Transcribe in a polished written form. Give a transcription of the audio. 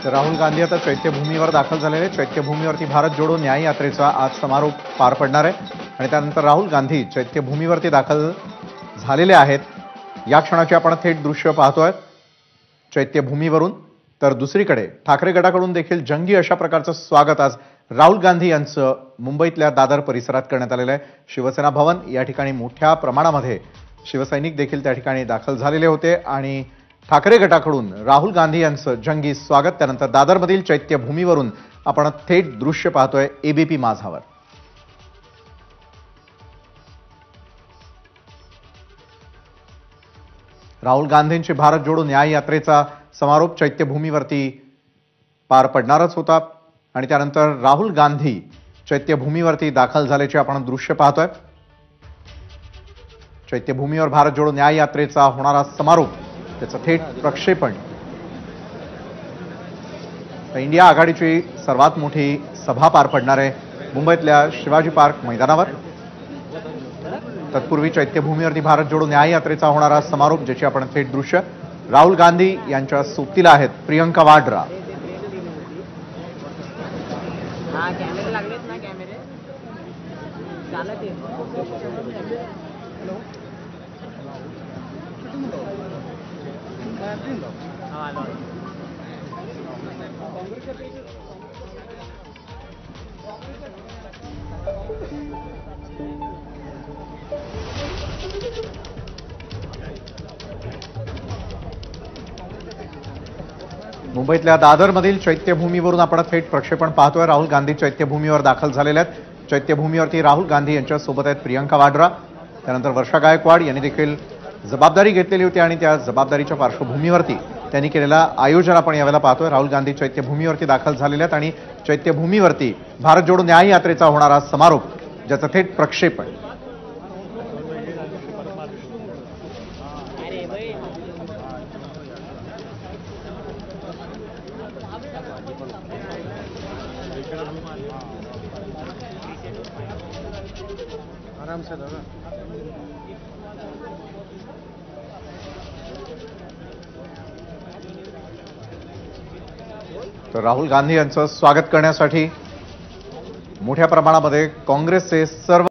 तर राहुल गांधी आता चैत्यभूमीवर दाखल झालेले. चैत्यभूमीवरती भारत जोडो न्याय यात्रेचा आज समारोप पार पडणार आहे आणि त्यानंतर राहुल गांधी चैत्यभूमीवरती दाखल झालेले आहेत. या क्षणाची आपण थेट दृश्य पाहतोय चैत्यभूमीवरून. तर दुसरीकडे ठाकरे गटाकडून देखील जंगी अशा प्रकारचं स्वागत आज राहुल गांधी यांचं मुंबईतल्या दादर परिसरात करण्यात आलेलं आहे. शिवसेना भवन या ठिकाणी मोठ्या प्रमाणामध्ये शिवसैनिक देखील त्या ठिकाणी दाखल झालेले होते आणि ठाकरे गटाकडून राहुल गांधी यांचं जंगी स्वागत. त्यानंतर दादरमधील चैत्यभूमीवरून आपण थेट दृश्य पाहतोय एबीपी माझावर. राहुल गांधींची भारत जोडो न्याय यात्रेचा समारोप चैत्यभूमीवरती पार पडणारच होता आणि त्यानंतर राहुल गांधी चैत्यभूमीवरती दाखल झाल्याचे आपण दृश्य पाहतोय. चैत्यभूमीवर भारत जोडो न्याय यात्रेचा होणारा समारोप, त्याचं थेट प्रक्षेपण. इंडिया आघाडीची सर्वात मोठी सभा पार पडणार आहे मुंबईतल्या शिवाजी पार्क मैदानावर. तत्पूर्वी चैत्यभूमीवरती भारत जोडो न्याय यात्रेचा होणारा समारोप, ज्याची आपण थेट दृश्य. राहुल गांधी यांच्या सोबतीला आहेत प्रियंका वाड्रा. कॅमेरे लागलेत ना, कॅमेरे चालत आहे. मुंबईतल्या दादरमधील चैत्यभूमीवरून आपण थेट प्रक्षेपण पाहतोय. राहुल गांधी चैत्यभूमीवर दाखल झालेले आहेत. चैत्यभूमीवरती राहुल गांधी यांच्या सोबत आहेत प्रियंका वाड्रा. त्यानंतर वर्षा गायकवाड यांनी देखील जबाबदारी घेतलेली होती आणि त्या जबाबदारीच्या पार्श्वभूमीवरती त्यांनी केलेला आयोजन आपण यावेळेला पाहतोय. राहुल गांधी चैत्यभूमीवरती दाखल झालेले आहेत आणि चैत्यभूमीवरती भारत जोडो न्याय यात्रेचा होणारा समारोप, ज्याचं थेट प्रक्षेपण. आराम से दादा. तर राहुल गांधी यांचं स्वागत करण्यासाठी मोठ्या प्रमाणामध्ये काँग्रेसचे सर्व